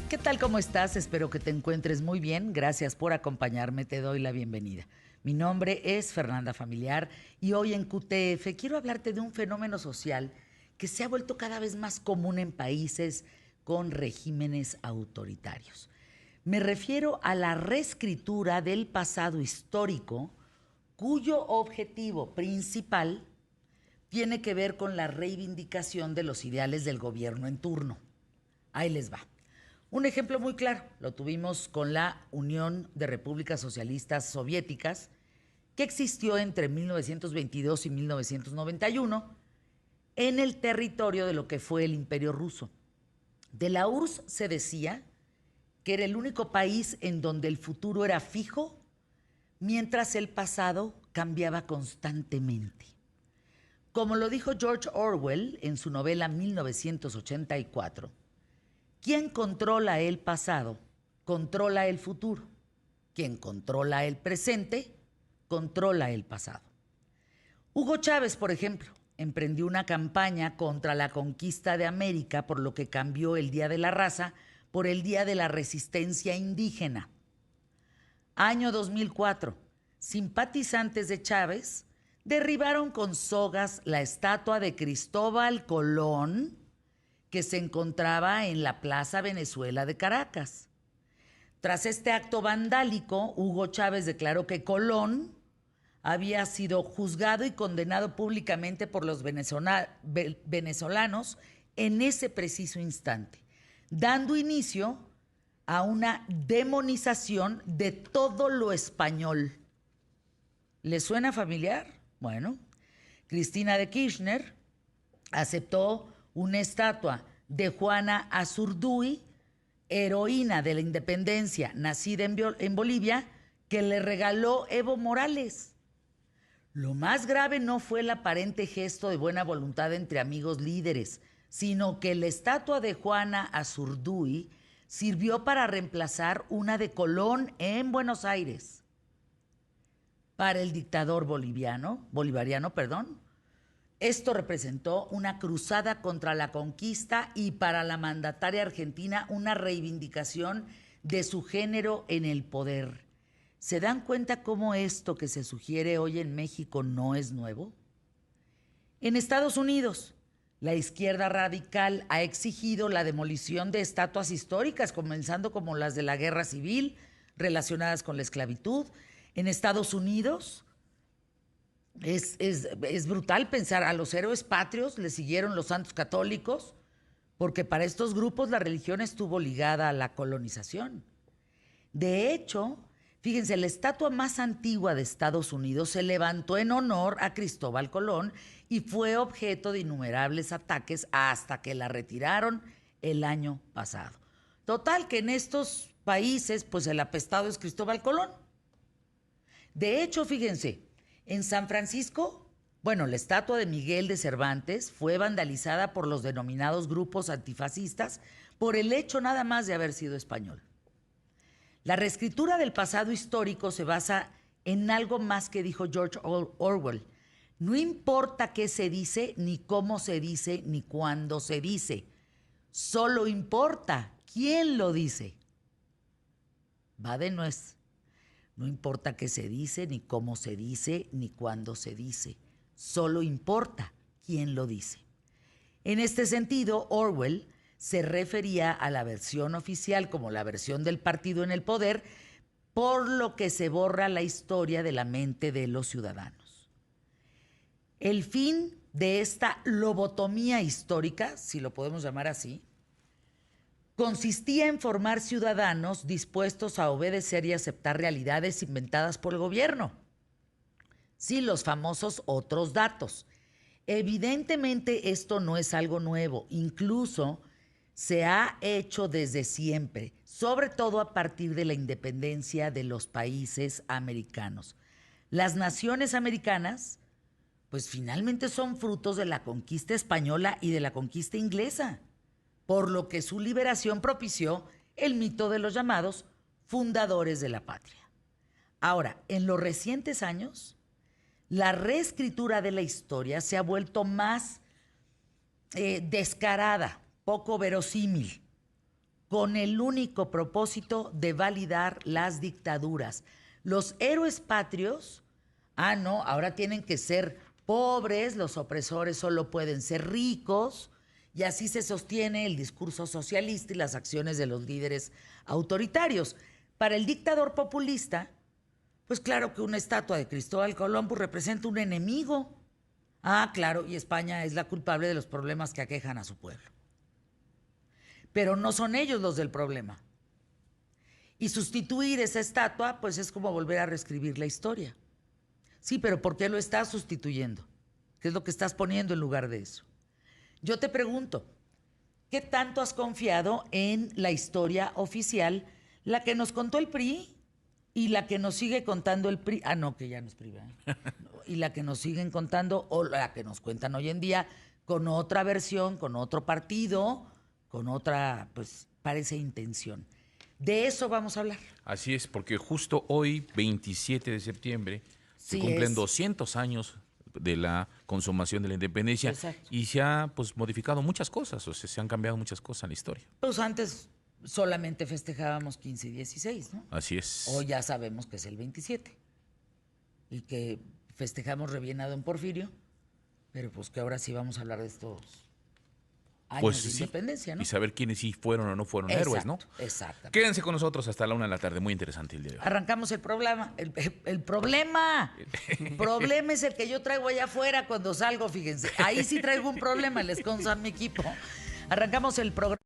¿Qué tal? ¿Cómo estás? Espero que te encuentres muy bien. Gracias por acompañarme. Te doy la bienvenida. Mi nombre es Fernanda Familiar y hoy en QTF quiero hablarte de un fenómeno social que se ha vuelto cada vez más común en países con regímenes autoritarios. Me refiero a la reescritura del pasado histórico, cuyo objetivo principal tiene que ver con la reivindicación de los ideales del gobierno en turno. Ahí les va. Un ejemplo muy claro, lo tuvimos con la Unión de Repúblicas Socialistas Soviéticas, que existió entre 1922 y 1991 en el territorio de lo que fue el Imperio Ruso. De la URSS se decía que era el único país en donde el futuro era fijo, mientras el pasado cambiaba constantemente. Como lo dijo George Orwell en su novela 1984, quien controla el pasado, controla el futuro. Quien controla el presente, controla el pasado. Hugo Chávez, por ejemplo, emprendió una campaña contra la conquista de América, por lo que cambió el Día de la Raza por el Día de la Resistencia Indígena. Año 2004, simpatizantes de Chávez derribaron con sogas la estatua de Cristóbal Colón, que se encontraba en la Plaza Venezuela de Caracas. Tras este acto vandálico, Hugo Chávez declaró que Colón había sido juzgado y condenado públicamente por los venezolanos en ese preciso instante, dando inicio a una demonización de todo lo español. ¿Les suena familiar? Bueno, Cristina de Kirchner aceptó una estatua de Juana Azurduy, heroína de la independencia, nacida en Bolivia, que le regaló Evo Morales. Lo más grave no fue el aparente gesto de buena voluntad entre amigos líderes, sino que la estatua de Juana Azurduy sirvió para reemplazar una de Colón en Buenos Aires. Para el dictador bolivariano, esto representó una cruzada contra la conquista y para la mandataria argentina una reivindicación de su género en el poder. ¿Se dan cuenta cómo esto que se sugiere hoy en México no es nuevo? En Estados Unidos, la izquierda radical ha exigido la demolición de estatuas históricas, comenzando como las de la Guerra Civil, relacionadas con la esclavitud. En Estados Unidos es brutal pensar, a los héroes patrios le siguieron los santos católicos, porque para estos grupos la religión estuvo ligada a la colonización. De hecho, fíjense, la estatua más antigua de Estados Unidos se levantó en honor a Cristóbal Colón y fue objeto de innumerables ataques hasta que la retiraron el año pasado. Total, que en estos países, pues el apestado es Cristóbal Colón. De hecho, fíjense, en San Francisco, la estatua de Miguel de Cervantes fue vandalizada por los denominados grupos antifascistas por el hecho nada más de haber sido español. La reescritura del pasado histórico se basa en algo más que dijo George Orwell. No importa qué se dice, ni cómo se dice, ni cuándo se dice. Solo importa quién lo dice. Va de nuez. No importa qué se dice, ni cómo se dice, ni cuándo se dice. Solo importa quién lo dice. En este sentido, Orwell se refería a la versión oficial como la versión del partido en el poder, por lo que se borra la historia de la mente de los ciudadanos. El fin de esta lobotomía histórica, si lo podemos llamar así, consistía en formar ciudadanos dispuestos a obedecer y aceptar realidades inventadas por el gobierno. Sí, los famosos otros datos. Evidentemente esto no es algo nuevo, incluso se ha hecho desde siempre, sobre todo a partir de la independencia de los países americanos. Las naciones americanas, pues finalmente son frutos de la conquista española y de la conquista inglesa, por lo que su liberación propició el mito de los llamados fundadores de la patria. Ahora, en los recientes años, la reescritura de la historia se ha vuelto más descarada, poco verosímil. con el único propósito de validar las dictaduras. Los héroes patrios, no, ahora tienen que ser pobres, los opresores solo pueden ser ricos, y así se sostiene el discurso socialista y las acciones de los líderes autoritarios. Para el dictador populista, pues claro que una estatua de Cristóbal Colón pues, representa un enemigo. Claro, y España es la culpable de los problemas que aquejan a su pueblo. Pero no son ellos los del problema. Y sustituir esa estatua, pues es como volver a reescribir la historia. Sí, pero ¿por qué lo estás sustituyendo? ¿Qué es lo que estás poniendo en lugar de eso? Yo te pregunto, ¿qué tanto has confiado en la historia oficial, la que nos contó el PRI y la que nos sigue contando el PRI? No, que ya no es PRI, ¿verdad? Y la que nos siguen contando, o la que nos cuentan hoy en día, con otra versión, con otro partido, con otra, pues, parece intención. De eso vamos a hablar. Así es, porque justo hoy, 27 de septiembre, se cumplen 200 años de la consumación de la independencia. Exacto. Y se ha pues modificado muchas cosas, o sea, se han cambiado muchas cosas en la historia. Pues antes solamente festejábamos 15 y 16, ¿no? Así es. Hoy ya sabemos que es el 27 y que festejamos re bien a don Porfirio, pero pues que ahora sí vamos a hablar de estos años Pues de sí, independencia, ¿no? y saber quiénes sí fueron o no fueron héroes, ¿no? Exactamente. Quédense con nosotros hasta la 1 de la tarde, muy interesante el día de hoy. Arrancamos el problema. El problema. El problema es el que yo traigo allá afuera cuando salgo, fíjense. Ahí sí traigo un problema, les consta a mi equipo. Arrancamos el programa.